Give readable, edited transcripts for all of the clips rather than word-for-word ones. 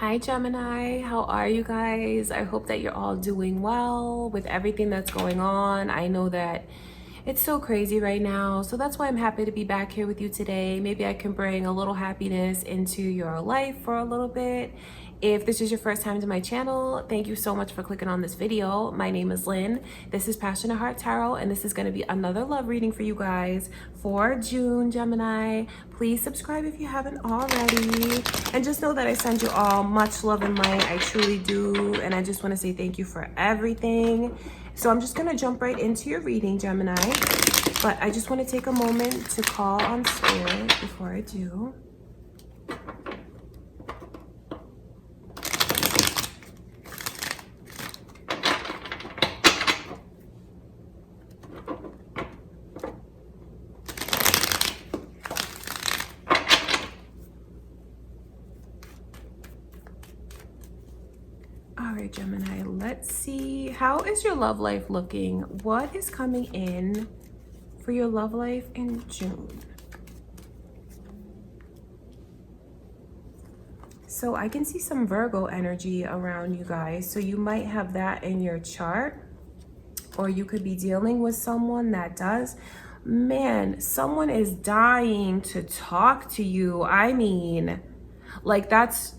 Hi Gemini, how are you guys? I hope that you're all doing well with everything that's going on. I know that it's so crazy right now, so that's why I'm happy to be back here with you today. Maybe I can bring a little happiness into your life for a little bit. If this is your first time to my channel, thank you so much for clicking on this video. My name is Lynn. This is Passionate Heart Tarot, and this is going to be another love reading for you guys for June, Gemini. Please subscribe if you haven't already. And just know that I send you all much love and light. I truly do. And I just want to say thank you for everything. So I'm just going to jump right into your reading, Gemini. But I just want to take a moment to call on Spirit before I do. All right, Gemini, let's see. How is your love life looking? What is coming in for your love life in June? So I can see some Virgo energy around you guys. So you might have that in your chart, or you could be dealing with someone that does. Man, someone is dying to talk to you. I mean, like that's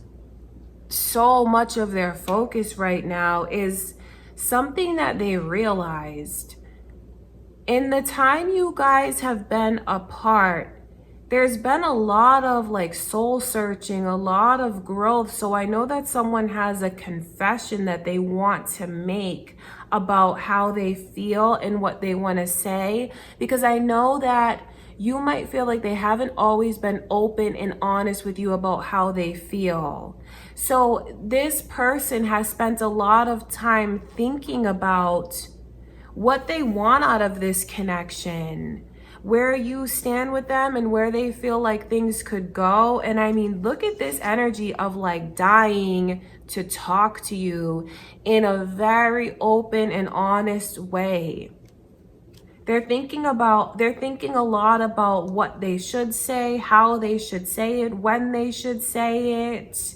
so much of their focus right now is something that they realized in the time you guys have been apart. There's been a lot of like soul searching, a lot of growth. So I know that someone has a confession that they want to make about how they feel and what they want to say, because I know that you might feel like they haven't always been open and honest with you about how they feel. So this person has spent a lot of time thinking about what they want out of this connection, where you stand with them and where they feel like things could go. And I mean, look at this energy of like dying to talk to you in a very open and honest way. They're thinking a lot about what they should say, how they should say it, when they should say it.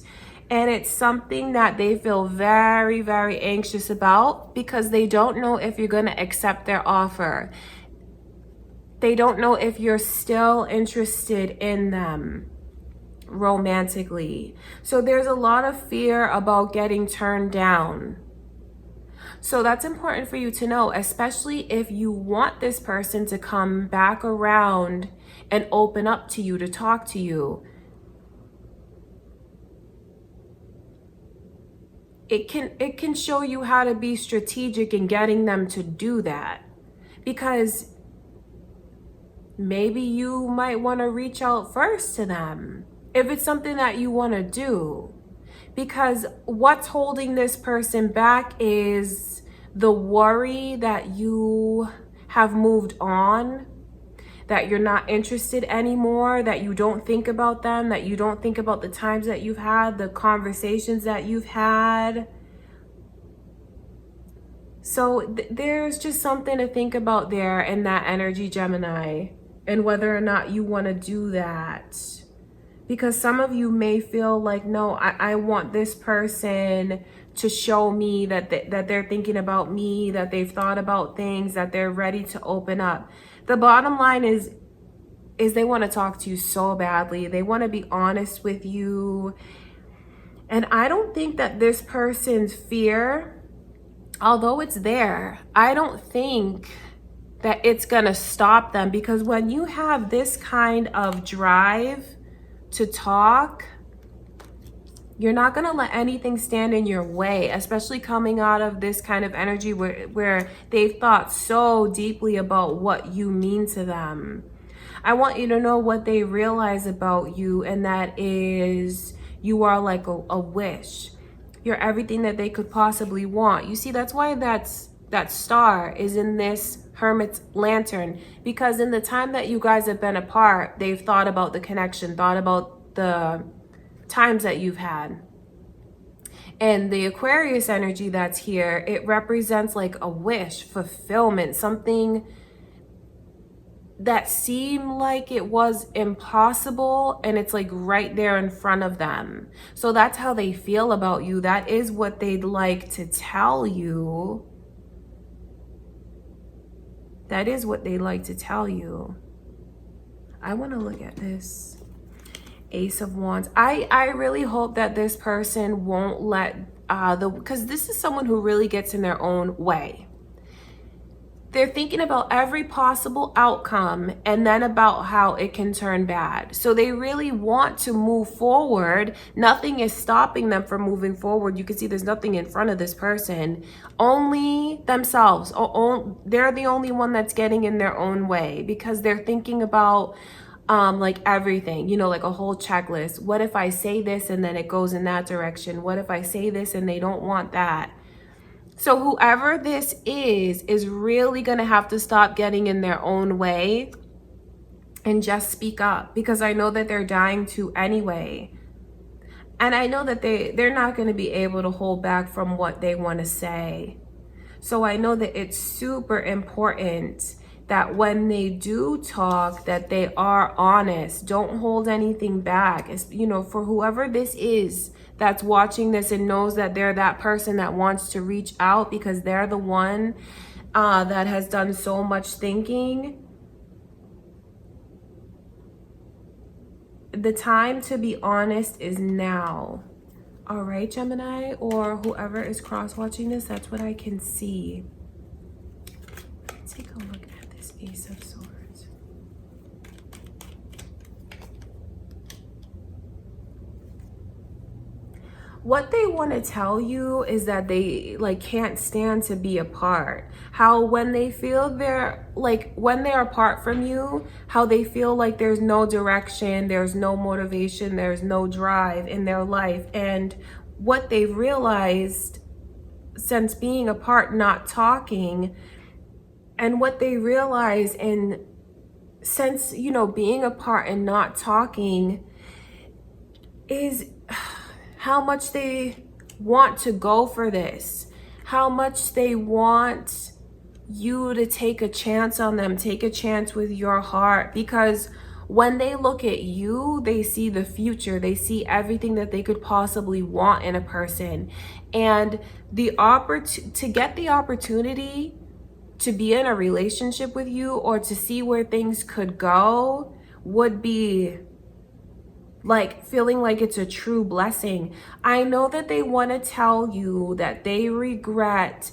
And it's something that they feel very, very anxious about because they don't know if you're going to accept their offer. They don't know if you're still interested in them romantically. So there's a lot of fear about getting turned down. So that's important for you to know, especially if you want this person to come back around and open up to you, to talk to you. It can show you how to be strategic in getting them to do that, because maybe you might want to reach out first to them if it's something that you want to do. Because what's holding this person back is the worry that you have moved on, that you're not interested anymore, that you don't think about them, that you don't think about the times that you've had, the conversations that you've had. So there's just something to think about there in that energy, Gemini, and whether or not you want to do that. Because some of you may feel like, no, I want this person to show me that they're thinking about me, that they've thought about things, that they're ready to open up. The bottom line is they want to talk to you so badly. They want to be honest with you. And I don't think that this person's fear, although it's there, I don't think that it's going to stop them. Because when you have this kind of drive to talk, you're not going to let anything stand in your way, especially coming out of this kind of energy where they've thought so deeply about what you mean to them. I want you to know what they realize about you, and that is you are like a wish. You're everything that they could possibly want. You see, that's why that star is in this Hermit's lantern, because in the time that you guys have been apart, they've thought about the connection, thought about the times that you've had. And the Aquarius energy that's here, it represents like a wish, fulfillment, something that seem like it was impossible, and it's like right there in front of them. So that's how they feel about you. That is what they'd like to tell you. That is what they like to tell you. I want to look at this Ace of Wands. I really hope that this person won't let because this is someone who really gets in their own way. They're thinking about every possible outcome and then about how it can turn bad. So they really want to move forward. Nothing is stopping them from moving forward. You can see there's nothing in front of this person. Only themselves. They're the only one that's getting in their own way because they're thinking about like everything, you know, like a whole checklist. What if I say this and then it goes in that direction? What if I say this and they don't want that? So whoever this is really going to have to stop getting in their own way and just speak up, because I know that they're dying to anyway. And I know that they're not going to be able to hold back from what they want to say. So I know that it's super important that when they do talk, that they are honest. Don't hold anything back. It's, you know, for whoever this is that's watching this and knows that they're that person that wants to reach out because they're the one that has done so much thinking. The time to be honest is now. All right, Gemini, or whoever is cross-watching this, that's what I can see. Take a look at this Ace of Swords. What they want to tell you is that they like can't stand to be apart. How when they feel when they're apart from you, how they feel like there's no direction, there's no motivation, there's no drive in their life. And what they've realized since being apart, not talking, and what they realize in since, you know, being apart and not talking is how much they want to go for this, how much they want you to take a chance on them, take a chance with your heart. Because when they look at you, they see the future, they see everything that they could possibly want in a person. And to get the opportunity to be in a relationship with you or to see where things could go would be like feeling like it's a true blessing. I know that they want to tell you that they regret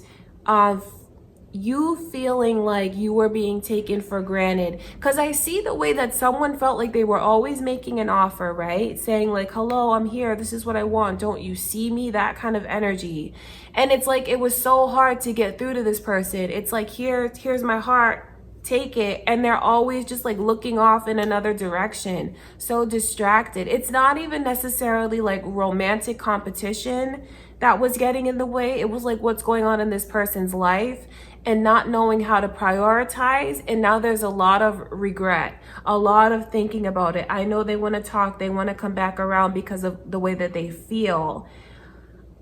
you feeling like you were being taken for granted, because I see the way that someone felt like they were always making an offer, right? Saying like, hello, I'm here, this is what I want, don't you see me? That kind of energy. And it's like it was so hard to get through to this person. It's like, here's my heart, take it. And they're always just like looking off in another direction, so distracted. It's not even necessarily like romantic competition that was getting in the way. It was like what's going on in this person's life and not knowing how to prioritize. And now there's a lot of regret, a lot of thinking about it. I know they want to talk, they want to come back around because of the way that they feel.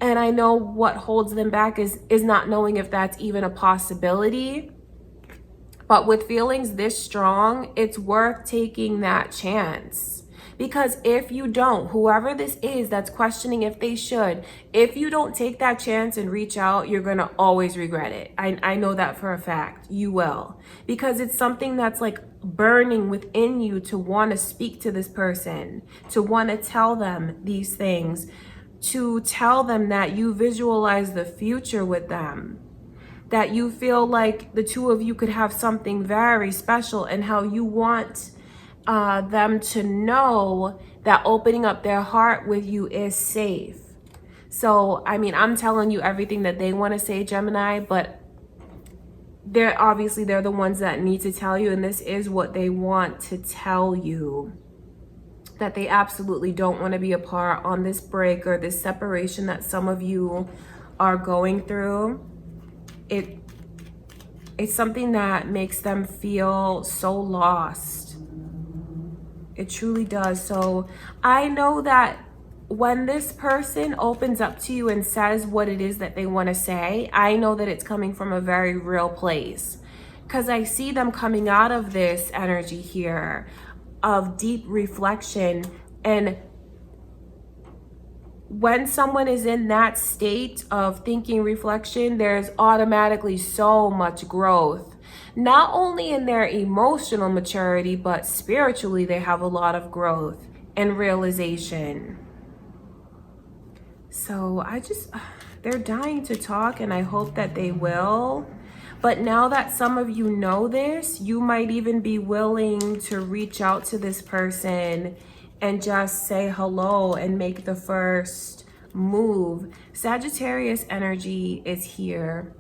And I know what holds them back is not knowing if that's even a possibility. But with feelings this strong, it's worth taking that chance. Because if you don't, whoever this is that's questioning if they should, if you don't take that chance and reach out, you're going to always regret it. I know that for a fact. You will. Because it's something that's like burning within you to want to speak to this person, to want to tell them these things, to tell them that you visualize the future with them, that you feel like the two of you could have something very special, and how you want them to know that opening up their heart with you is safe. So, I mean, I'm telling you everything that they want to say, Gemini, but they're the ones that need to tell you, and this is what they want to tell you. That they absolutely don't want to be apart on this break or this separation that some of you are going through. It's something that makes them feel so lost. It truly does. So I know that when this person opens up to you and says what it is that they want to say, I know that it's coming from a very real place. because I see them coming out of this energy here of deep reflection. And when someone is in that state of thinking reflection, there's automatically so much growth, not only in their emotional maturity, but spiritually, they have a lot of growth and realization. So they're dying to talk, and I hope that they will. But now that some of you know this, you might even be willing to reach out to this person and just say hello and make the first move. Sagittarius energy is here.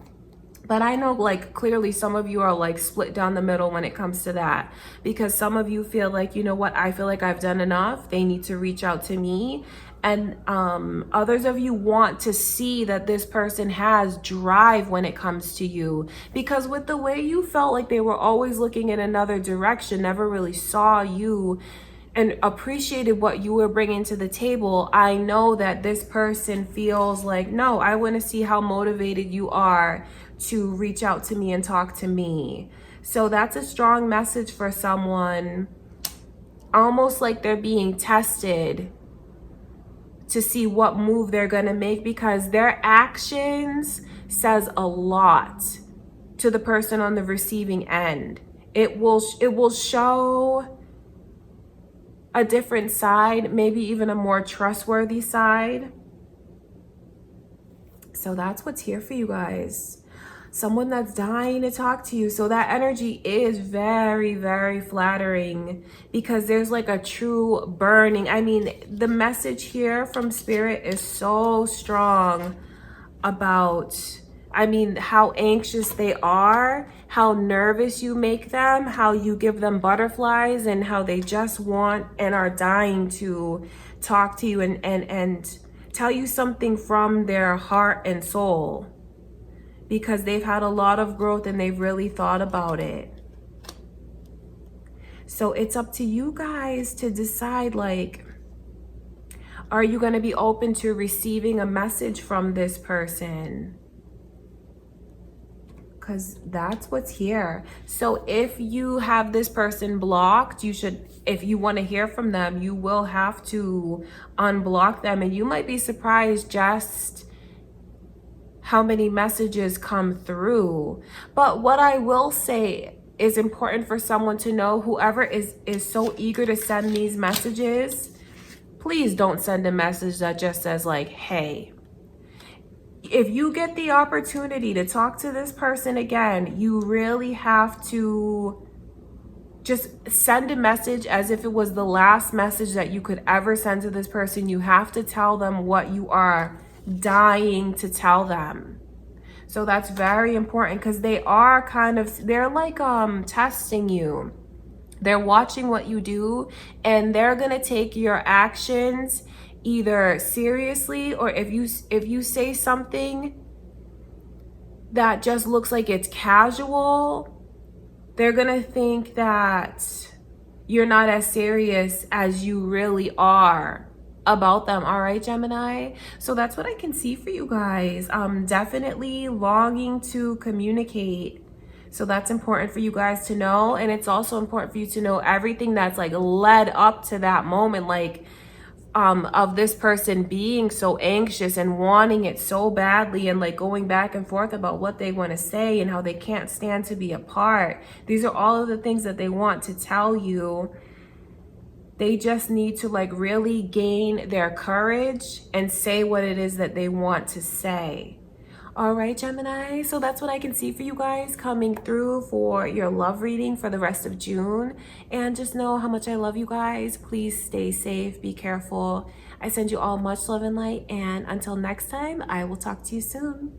But I know, like, clearly some of you are like split down the middle when it comes to that, because some of you feel like, you know what, I feel like I've done enough. They need to reach out to me. And others of you want to see that this person has drive when it comes to you, because with the way you felt like they were always looking in another direction, never really saw you and appreciated what you were bringing to the table, I know that this person feels like, no, I want to see how motivated you are to reach out to me and talk to me. So that's a strong message for someone, almost like they're being tested to see what move they're going to make, because their actions says a lot to the person on the receiving end. It will show a different side, maybe even a more trustworthy side. So that's what's here for you guys. Someone that's dying to talk to you. So that energy is very, very flattering, because there's like a true burning. I mean, the message here from Spirit is so strong about, I mean, how anxious they are, how nervous you make them, how you give them butterflies, and how they just want and are dying to talk to you and tell you something from their heart and soul, because they've had a lot of growth and they've really thought about it. So it's up to you guys to decide, like, are you going to be open to receiving a message from this person? Because that's what's here. So if you have this person blocked, you should, if you want to hear from them, you will have to unblock them. And you might be surprised just how many messages come through. But what I will say is important for someone to know, whoever is so eager to send these messages, please don't send a message that just says like, hey. If you get the opportunity to talk to this person again, you really have to just send a message as if it was the last message that you could ever send to this person. You have to tell them what you are dying to tell them. So that's very important, because they are they're like testing you. They're watching what you do, and they're gonna take your actions either seriously, or if you say something that just looks like it's casual, they're gonna think that you're not as serious as you really are about them. All right, Gemini? So that's what I can see for you guys. Definitely longing to communicate. So that's important for you guys to know. And it's also important for you to know everything that's like led up to that moment, like of this person being so anxious and wanting it so badly, and like going back and forth about what they want to say and how they can't stand to be apart. These are all of the things that they want to tell you. They just need to like really gain their courage and say what it is that they want to say. All right, Gemini, so that's what I can see for you guys coming through for your love reading for the rest of June. And just know how much I love you guys. Please stay safe, be careful. I send you all much love and light, and until next time, I will talk to you soon.